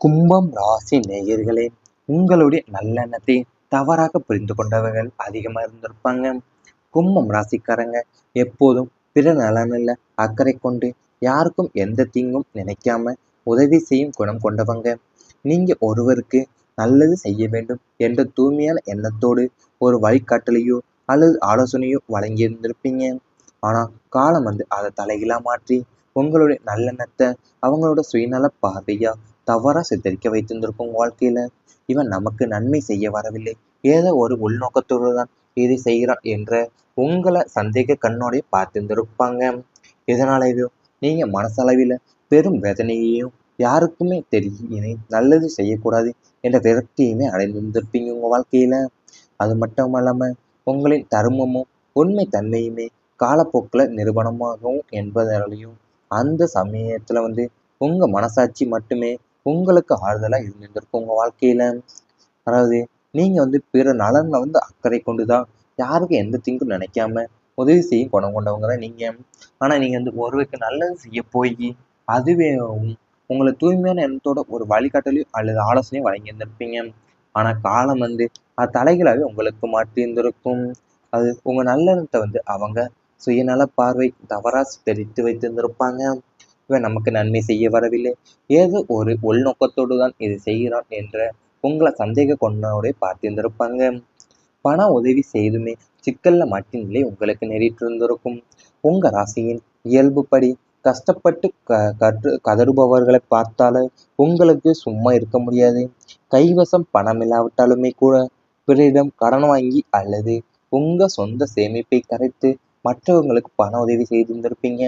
கும்பம் ராசி நேயர்களே, உங்களுடைய நல்லெண்ணத்தை தவறாக புரிந்து கொண்டவர்கள் அதிகமா இருந்திருப்பாங்க. கும்பம் ராசிக்காரங்க எப்போதும் பிற நலனில் அக்கறை கொண்டு யாருக்கும் எந்த தீங்கும் நினைக்காம உதவி செய்யும் குணம் கொண்டவங்க. நீங்க ஒருவருக்கு நல்லது செய்ய வேண்டும் என்ற தூய்மையான எண்ணத்தோடு ஒரு வழிகாட்டலையோ அல்லது ஆலோசனையோ வழங்கியிருந்திருப்பீங்க. ஆனா காலம் அதை தலைகீழா மாற்றி உங்களுடைய நல்லெண்ணத்தை அவங்களோட சுயநல பார்வையா தவறா சித்தரிக்க வைத்திருந்திருக்கும். வாழ்க்கையில இவன் நமக்கு நன்மை செய்ய வரவில்லை, ஏதோ ஒரு உள்நோக்கத்தோடு தான் இதை செய்கிறான் என்ற உங்களை சந்தேக கண்ணோடைய பார்த்திருந்திருப்பாங்க. இதனாலேயோ நீங்க மனசளவில் பெரும் வேதனையையும் யாருக்குமே தெரியும் நல்லது செய்யக்கூடாது என்ற விரக்தியுமே அடைந்திருந்திருப்பீங்க உங்க வாழ்க்கையில. அது மட்டும் இல்லாம உங்களின் தர்மமும் உண்மை தன்மையுமே காலப்போக்கில் நிரூபணமாகும் என்பதாலையும் அந்த சமயத்துல உங்க மனசாட்சி மட்டுமே உங்களுக்கு ஆறுதலா இருந்திருக்கும் உங்க வாழ்க்கையில. அதாவது நீங்க பிற நலன்ல அக்கறை கொண்டுதான் யாருக்கும் எந்த தீங்கும் நினைக்காம உதவி செய்யும் குணம் கொண்டவங்க தான் நீங்க. ஆனா நீங்க ஒருவருக்கு நல்லது செய்ய போய் அதுவே உங்களை தூய்மையான எண்ணத்தோட ஒரு வழிகாட்டலையும் அல்லது ஆலோசனையும் வழங்கி இருந்திருப்பீங்க. ஆனா காலம் அது தலைகளாவே உங்களுக்கு மாற்றி இருந்திருக்கும். அது உங்க நல்லெண்ணத்தை அவங்க சுயநல பார்வை தவறா தெரித்து வைத்திருந்திருப்பாங்க. இவன் நமக்கு நன்மை செய்ய வரவில்லை, ஏதோ ஒரு உள்நோக்கத்தோடு தான் இது செய்கிறான் என்ற உங்களை சந்தேக கொண்டோட பார்த்திருந்திருப்பாங்க. பண உதவி செய்துமே சிக்கல்ல மாட்டின் நிலை உங்களுக்கு நேரிட்டு இருந்திருக்கும். உங்க ராசியின் இயல்புப்படி கஷ்டப்பட்டு கதறுபவர்களை பார்த்தாலே உங்களுக்கு சும்மா இருக்க முடியாது. கைவசம் பணம் இல்லாவிட்டாலுமே கூட பிறரிடம் கடன் வாங்கி அல்லது உங்க சொந்த சேமிப்பை கரைத்து மற்றவங்களுக்கு பண உதவி செய்திருந்திருப்பீங்க.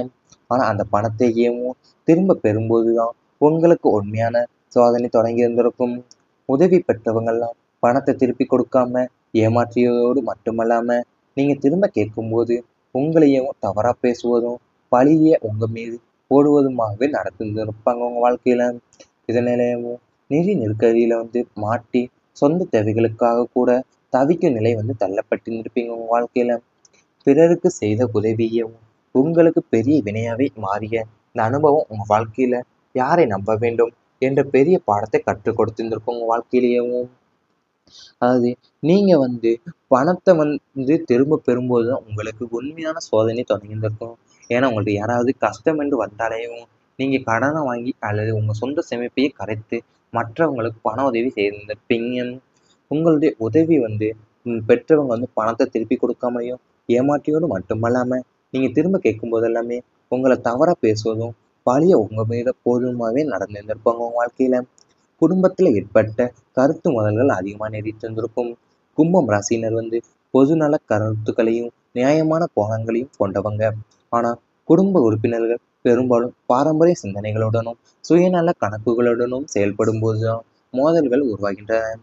ஆனா அந்த பணத்தையும் திரும்ப பெறும்போதுதான் உங்களுக்கு உண்மையான சோதனை தொடங்கி இருந்திருக்கும். உதவி பெற்றவங்கெல்லாம் பணத்தை திருப்பி கொடுக்காம ஏமாற்றியதோடு மட்டுமல்லாம நீங்க திரும்ப கேட்கும்போது உங்களையும் தவறா பேசுவதும் பழிய உங்க மீது போடுவதுமாகவே நடத்திருப்பாங்க உங்க வாழ்க்கையில. இதனாலேயும் நிதி நெருக்கடியில மாட்டி சொந்த தேவைகளுக்காக கூட தவிக்கும் நிலை தள்ளப்பட்டிருந்திருப்பீங்க உங்க வாழ்க்கையில. பிறருக்கு செய்த உதவியும் உங்களுக்கு பெரிய வினையாவே மாறிய இந்த அனுபவம் உங்க வாழ்க்கையில யாரை நம்ப வேண்டும் என்ற பெரிய பாடத்தை கற்றுக் கொடுத்திருந்திருக்கும் உங்க வாழ்க்கையிலேயும். அதாவது நீங்க பணத்தை திரும்ப பெறும்போது தான் உங்களுக்கு உண்மையான சோதனை தொடங்கியிருந்திருக்கும். ஏன்னா உங்களுக்கு யாராவது கஷ்டம் என்று வந்தாலேயும் நீங்க கடனை வாங்கி அல்லது உங்க சொந்த சேமிப்பையே கரைத்து மற்றவங்களுக்கு பண உதவி செய்திருந்திருப்பீங்க. உங்களுடைய உதவி பெற்றவங்க பணத்தை திருப்பி கொடுக்காமலையும் ஏமாற்றியோடு மட்டுமல்லாம நீங்க திரும்ப கேட்கும் போதெல்லாமே உங்களை தவறா பேசுவதும் பழிய உங்க மீத போதுமாவே நடந்திருந்திருப்பாங்க உங்க வாழ்க்கையில. குடும்பத்துல ஏற்பட்ட கருத்து மோதல்கள் அதிகமாக நீடித்திருந்திருக்கும். கும்பம் ராசினர் பொதுநல கருத்துக்களையும் நியாயமான கோணங்களையும் கொண்டவங்க. ஆனா குடும்ப உறுப்பினர்கள் பெரும்பாலும் பாரம்பரிய சிந்தனைகளுடனும் சுயநல கணக்குகளுடனும் செயல்படும் போதுதான் மோதல்கள் உருவாகின்றன.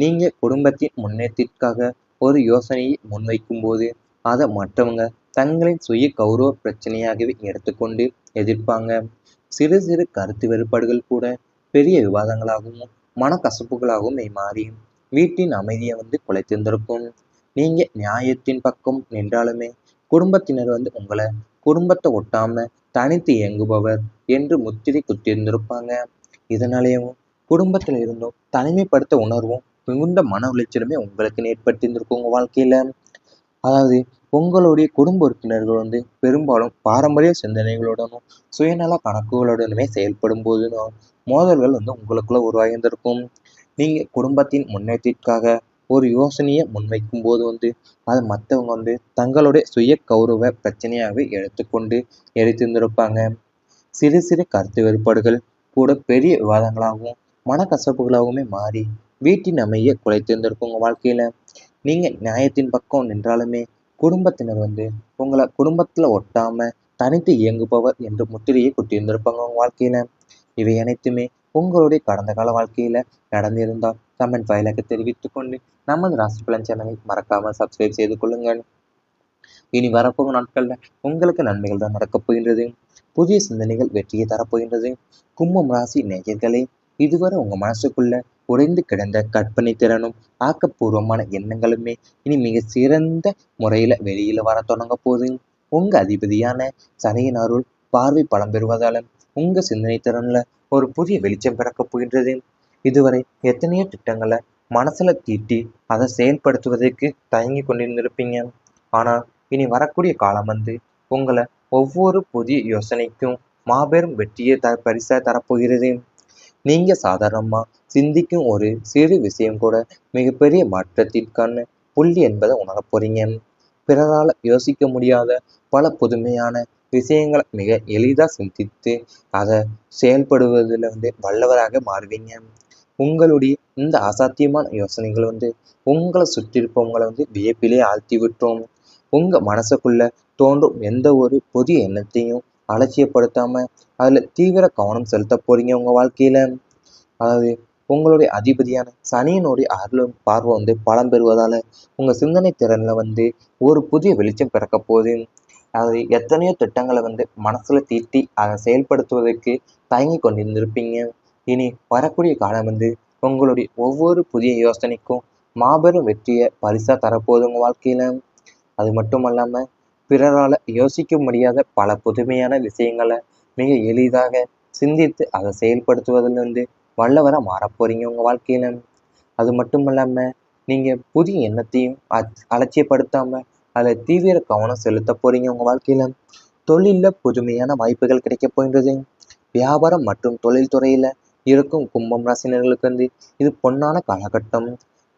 நீங்க குடும்பத்தின் முன்னேற்றத்திற்காக ஒரு யோசனையை முன்வைக்கும் போது அதை மற்றவங்க தங்களின் சுய கௌரவ பிரச்சனையாகவே எடுத்துக்கொண்டு எதிர்ப்பாங்க. சிறு சிறு கருத்து வேறுபாடுகள் கூட பெரிய விவாதங்களாகவும் மனக்கசப்புகளாகவும் மாறி வீட்டின் அமைதியை குலைத்திருந்திருக்கும். நீங்க நியாயத்தின் பக்கம் நின்றாலுமே குடும்பத்தினர் உங்களை குடும்பத்தை ஒட்டாம தனித்து இயங்குபவர் என்று முத்திரை குத்தியிருந்திருப்பாங்க. இதனாலேயும் குடும்பத்துல இருந்தும் தனிமைப்படுத்த உணர்வும் மிகுந்த மன உளைச்சலுமே உங்களுக்கு ஏற்படுத்தியிருந்திருக்கும் உங்க வாழ்க்கையில. அதாவது உங்களுடைய குடும்ப உறுப்பினர்கள் பெரும்பாலும் பாரம்பரிய சிந்தனைகளுடனும் சுயநல கணக்குகளுடனுமே செயல்படும் போதுதான் மோதல்கள் உங்களுக்குள்ள உருவாகியிருந்திருக்கும். நீங்க குடும்பத்தின் முன்னேற்றத்திற்காக ஒரு யோசனையை முன்வைக்கும் போது அதை மற்றவங்க தங்களுடைய சுய கௌரவ பிரச்சனையாகவே எடுத்துக்கொண்டு எடுத்திருந்திருப்பாங்க. சிறு சிறு கருத்து வேறுபாடுகள் கூட பெரிய விவாதங்களாகவும் மனக்கசப்புகளாகவுமே மாறி வீட்டின் அமைதியை குலைத்திருந்திருக்கும் உங்க வாழ்க்கையில. நீங்க நியாயத்தின் பக்கம் நின்றாலுமே குடும்பத்தினர் உங்களை குடும்பத்துல ஒட்டாம தனித்து இயங்குபவர் என்ற முத்திரையை குத்தியிருந்திருப்பாங்க உங்க வாழ்க்கையில. இவை அனைத்துமே உங்களுடைய கடந்த கால வாழ்க்கையில நடந்திருந்தால் கமெண்ட் வாயிலாக தெரிவித்துக் கொண்டு நமது ராசி பலன் சேனலை மறக்காம சப்ஸ்கிரைப் செய்து கொள்ளுங்கள். இனி வரப்போகும் நாட்கள்ல உங்களுக்கு நன்மைகள் தான் நடக்கப் போகின்றது. புதிய சிந்தனைகள் வெற்றியை தரப்போகின்றது. கும்பம் ராசி நேயர்களே, இதுவரை உங்க மனசுக்குள்ள உடைந்து கிடந்த கற்பனை திறனும் ஆக்கப்பூர்வமான எண்ணங்களுமே இனி மிக சிறந்த முறையில வெளியில வர தொடங்க போது. உங்க அதிபதியான சனியின் அருள் பார்வை பலம் பெறுவதால உங்க சிந்தனை திறன்ல ஒரு புதிய வெளிச்சம் பிறக்கப் போகின்றது. இதுவரை எத்தனையோ திட்டங்களை மனசுல தீட்டி அதை செயல்படுத்துவதற்கு தயங்கி கொண்டிருந்திருப்பீங்க. ஆனா இனி வரக்கூடிய காலம் வந்து உங்களை ஒவ்வொரு புதிய யோசனைக்கும் மாபெரும் வெற்றியை பரிசா தரப்போகிறது. நீங்க சாதாரணமா சிந்திக்கும் ஒரு சிறு விஷயம் கூட மிகப்பெரிய மாற்றத்திற்கான புள்ளி என்பதை உணரப் போறீங்க. பிறரால யோசிக்க முடியாத பல புதுமையான விஷயங்களை மிக எளிதா சிந்தித்து அதை செயல்படுவதில் வல்லவராக மாறுவீங்க. உங்களுடைய இந்த அசாத்தியமான யோசனைகள் உங்களை சுற்றி இருப்பவங்களை வியப்பிலே ஆழ்த்தி விட்டோம். உங்க மனசுக்குள்ள தோன்றும் எந்த ஒரு புதிய எண்ணத்தையும் அலட்சியப்படுத்தாம அதுல தீவிர கவனம் செலுத்த போறீங்க உங்க வாழ்க்கையில. அதாவது உங்களுடைய அதிபதியான சனியினுடைய அருளும் பார்வை பலம் பெறுவதால உங்க சிந்தனை திறன்ல ஒரு புதிய வெளிச்சம் பிறக்க போகுது. அதாவது எத்தனையோ திட்டங்களை மனசுல தீட்டி அதை செயல்படுத்துவதற்கு தயங்கி கொண்டிருந்திருப்பீங்க. இனி வரக்கூடிய காலம் உங்களுடைய ஒவ்வொரு புதிய யோசனைக்கும் மாபெரும் வெற்றியை பரிசா தரப்போகுது உங்க வாழ்க்கையில. அது மட்டும் அல்லாம பிறரால யோசிக்க முடியாத பல புதுமையான விஷயங்களை மிக எளிதாக சிந்தித்து அதை செயல்படுத்துவதில் வல்லவரா மாறப்போறீங்க உங்க வாழ்க்கையில. அது மட்டும் இல்லாம நீங்க புதிய எண்ணத்தையும் அலட்சியப்படுத்தாம அதுல தீவிர கவனம் செலுத்த போறீங்க உங்க வாழ்க்கையில. தொழில்ல புதுமையான வாய்ப்புகள் கிடைக்க போகின்றது. வியாபாரம் மற்றும் தொழில் துறையில இருக்கும் கும்பம் ராசினர்களுக்கு இது பொன்னான காலகட்டம்.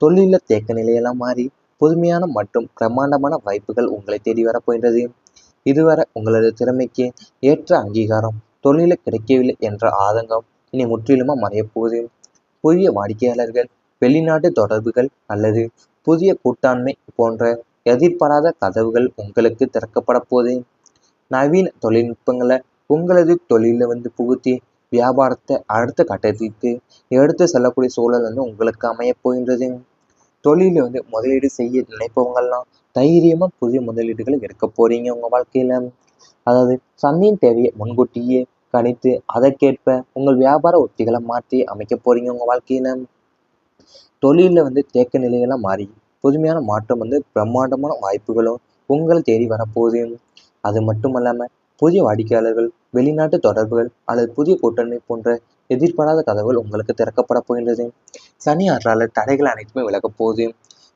தொழில தேக்க நிலையெல்லாம் மாறி புதுமையான மற்றும் பிரம்மாண்டமான வாய்ப்புகள் உங்களை தேடி வரப்போகின்றது. இதுவரை உங்களது திறமைக்கு ஏற்ற அங்கீகாரம் தொழில கிடைக்கவில்லை என்ற ஆதங்கம் இனி முற்றிலுமா மறையப்போகுது. புதிய வாடிக்கையாளர்கள், வெளிநாட்டு தொடர்புகள் அல்லது புதிய கூட்டாண்மை போன்ற எதிர்பாராத கதவுகள் உங்களுக்கு திறக்கப்பட போகுது. நவீன தொழில்நுட்பங்களை உங்களது தொழில புகுத்தி வியாபாரத்தை அடுத்த கட்டத்திற்கு எடுத்து செல்லக்கூடிய சூழல் உங்களுக்கு அமைய போகின்றது. தொழில முதலீடு செய்ய நினைப்பவங்கெல்லாம் தைரியமா புதிய முதலீடுகளை எடுக்க போறீங்க உங்க வாழ்க்கையில. அதாவது சந்தையின் தேவையை முன்கூட்டியே கணித்து அதற்கேற்ப உங்கள் வியாபார உத்திகளை மாற்றி அமைக்க போறீங்க உங்க வாழ்க்கையில. தொழில தேக்க நிலையெல்லாம் மாறி புதுமையான மாற்றம் பிரம்மாண்டமான வாய்ப்புகளும் உங்களை தேடி வரப்போகுது. அது மட்டும் இல்லாம புதிய வாடிக்கையாளர்கள், வெளிநாட்டு தொடர்புகள் அல்லது புதிய கூட்டணி போன்ற எதிர்பாராத கதவுகள் உங்களுக்கு திறக்கப்பட போகின்றது. சனி அருளால தடைகள் அனைத்துமே விலகப் போகுது.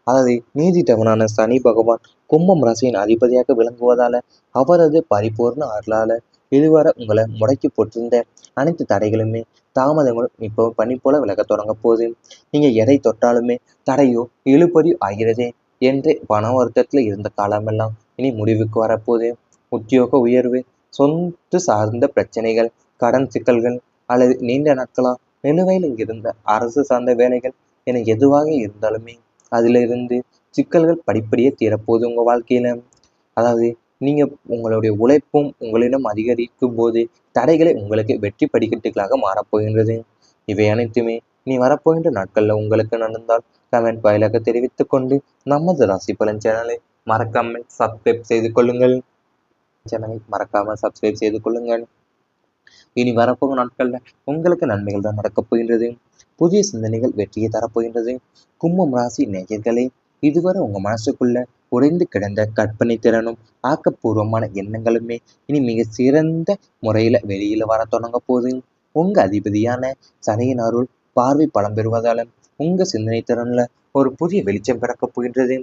அதாவது நீதித்தவனான சனி பகவான் கும்பம் ராசியின் அதிபதியாக விளங்குவதால அவரது பரிபூர்ண அருளால இதுவரை உங்களை முடக்கி போட்டிருந்த அனைத்து தடைகளுமே தாமதங்களும் இப்போ பனி போல விலக தொடங்க போகுது. நீங்க எதை தொட்டாலுமே தடையோ இழுபறியோ ஆகிறதே என்று பண வருத்தத்துல இருந்த காலமெல்லாம் இனி முடிவுக்கு வரப்போகுது. உத்தியோக உயர்வு, சொத்து சார்ந்த பிரச்சனைகள், கடன் சிக்கல்கள் அல்லது நீண்ட நாட்களா நிலுவையில் இருந்த அரசு சார்ந்த வேலைகள் என எதுவாக இருந்தாலுமே அதிலிருந்து சிக்கல்கள் படிப்படியே தீரப்போகுது உங்க வாழ்க்கையில. அதாவது நீங்க உங்களுடைய உழைப்பும் உங்களிடம் அதிகரிக்கும் போது தடைகளை உங்களுக்கு வெற்றி படிக்கட்டுகளாக மாறப்போகின்றது. இவை அனைத்துமே நீ வரப்போகின்ற நாட்கள்ல உங்களுக்கு நடந்தால் கமெண்ட் வாயிலாக தெரிவித்துக் கொண்டு நமது ராசி பலன் சேனலை மறக்காமல் சப்ஸ்கிரைப் செய்து கொள்ளுங்கள். இனி வரப்போகும் நாட்கள்ல உங்களுக்கு நன்மைகள் தான் நடக்கப் போகின்றது. புதிய சிந்தனைகள் வெற்றியை தரப்போகின்றது. கும்பம் ராசி நேயர்களே, இதுவரை உங்க மனசுக்குள்ள உடைந்து கிடந்த கற்பனை திறனும் ஆக்கப்பூர்வமான எண்ணங்களுமே இனி மிக சிறந்த முறையில வெளியில வர தொடங்க போகுது. உங்க அதிபதியான சனியின் அருள் பார்வை பலம் பெறுவதால உங்க சிந்தனை திறன்ல ஒரு புதிய வெளிச்சம் பிறக்கப் போகின்றது.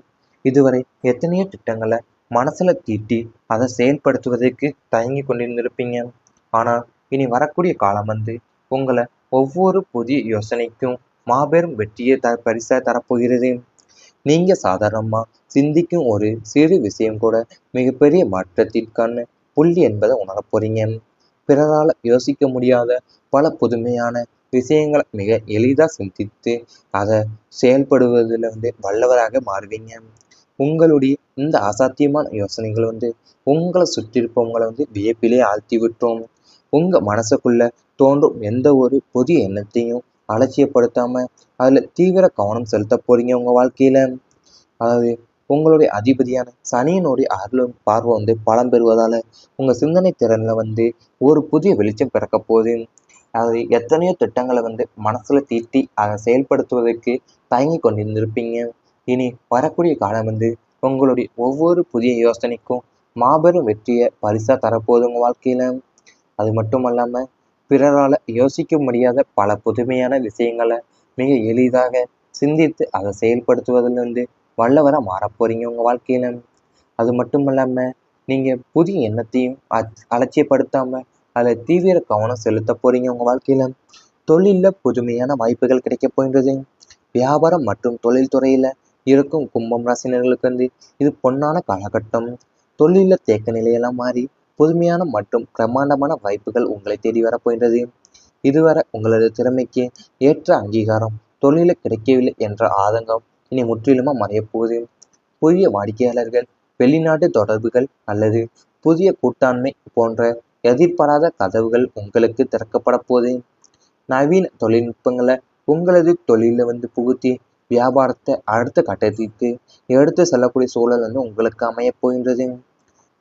இதுவரை எத்தனையோ திட்டங்களை மனசுல தீட்டி அதை செயல்படுத்துவதற்கு தயங்கி கொண்டிருந்திருப்பீங்க. ஆனா இனி வரக்கூடிய காலம் உங்களை ஒவ்வொரு புதிய யோசனைக்கும் மாபெரும் வெற்றியை பரிசா தரப்போகிறது. நீங்க சாதாரணமா சிந்திக்கும் ஒரு சிறு விஷயம் கூட மிகப்பெரிய மாற்றத்திற்கான புள்ளி என்பதை உணரப் போறீங்க. பிறரால யோசிக்க முடியாத பல புதுமையான விஷயங்களை மிக எளிதா சிந்தித்து அதை செயல்படுவதில் வல்லவராக மாறுவீங்க. உங்களுடைய இந்த அசாத்தியமான யோசனைகள் உங்களை சுற்றி இருப்பவங்களை வியப்பிலே ஆழ்த்தி விட்டோம். உங்க மனசுக்குள்ள தோன்றும் எந்த ஒரு புதிய எண்ணத்தையும் அலட்சியப்படுத்தாம அதுல தீவிர கவனம் செலுத்த போறீங்க உங்க வாழ்க்கையில. அதாவது உங்களுடைய அதிபதியான சனியினுடைய அருளும் பார்வை பலம் பெறுவதால உங்க சிந்தனை திறன்ல ஒரு புதிய வெளிச்சம் பிறக்க போகுது. அதாவது எத்தனையோ திட்டங்களை மனசுல தீட்டி அதை செயல்படுத்துவதற்கு தயங்கி கொண்டிருந்திருப்பீங்க. இனி வரக்கூடிய காலம் உங்களுடைய ஒவ்வொரு புதிய யோசனைக்கும் மாபெரும் வெற்றியை பரிசா தரப்போகுது உங்க வாழ்க்கையில. அது மட்டும் அல்லாம பிறரால யோசிக்க முடியாத பல புதுமையான விஷயங்களை மிக எளிதாக சிந்தித்து அதை செயல்படுத்துவதிலிருந்து வல்லவரா மாறப் போறீங்க உங்க வாழ்க்கையில. அது மட்டும் இல்லாம நீங்க புதிய எண்ணத்தையும் அலட்சியப்படுத்தாம அதுல தீவிர கவனம் செலுத்த போறீங்க உங்க வாழ்க்கையில. தொழில்ல புதுமையான வாய்ப்புகள் கிடைக்க போகின்றது. வியாபாரம் மற்றும் தொழில் துறையில இருக்கும் கும்பம் ராசினர்களுக்கு இது பொன்னான காலகட்டம். தொழில தேக்க நிலையெல்லாம் மாறி புதுமையான மற்றும் பிரம்மாண்டமான வாய்ப்புகள் உங்களை தேடி வரப்போகின்றது. இதுவரை உங்களது திறமைக்கு ஏற்ற அங்கீகாரம் தொழில கிடைக்கவில்லை என்ற ஆதங்கம் இனி முற்றிலுமா மறையப் போகுது. புதிய வாடிக்கையாளர்கள், வெளிநாட்டு தொடர்புகள் அல்லது புதிய கூட்டாண்மை போன்ற எதிர்பாராத கதவுகள் உங்களுக்கு திறக்கப்பட போகுது. நவீன தொழில்நுட்பங்களை உங்களது தொழில புகுத்தி வியாபாரத்தை அடுத்த கட்டத்திற்கு எடுத்து செல்லக்கூடிய சூழல் உங்களுக்கு அமைய போகின்றது.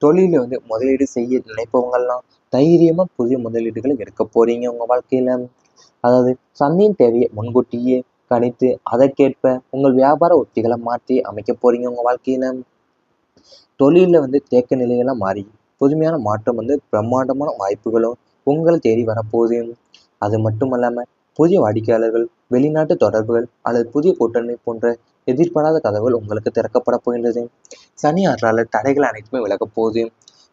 தொழில முதலீடு செய்ய நினைப்பவங்கெல்லாம் தைரியமா புதிய முதலீடுகளை எடுக்க போறீங்க உங்க வாழ்க்கையில. அதாவது சந்தையின் தேவையை முன்கூட்டியே கணித்து அதற்கேற்ப உங்கள் வியாபார உத்திகளை மாற்றி அமைக்க போறீங்க உங்க வாழ்க்கையில. தொழில தேக்க நிலையெல்லாம் மாறி புதுமையான மாற்றம் பிரம்மாண்டமான வாய்ப்புகளும் உங்களை தேடி வரப்போகுது. அது மட்டும் இல்லாம புதிய வாடிக்கையாளர்கள், வெளிநாட்டு தொடர்புகள் அல்லது புதிய கூட்டணி போன்ற எதிர்பாராத கதவுகள் உங்களுக்கு திறக்கப்பட போகின்றது. சனி அருளால தடைகள் அனைத்துமே விலகப் போகுது.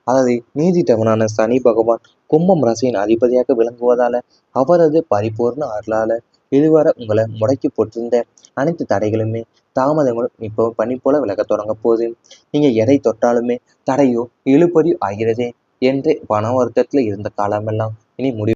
அதாவது நீதி தேவனான சனி பகவான் கும்பம் ராசியின் அதிபதியாக விளங்குவதால அவரது பரிபூர்ண அருளால இதுவரை உங்களை முடக்கி போட்டிருந்த அனைத்து தடைகளுமே தாமதங்களும் இப்போ பனி போல விலக தொடங்க போகுது. நீங்க எதை தொட்டாலுமே தடையோ இழுபறியோ ஆகிறதே என்று பண வருத்தத்துல இருந்த காலமெல்லாம் இனி முடிவு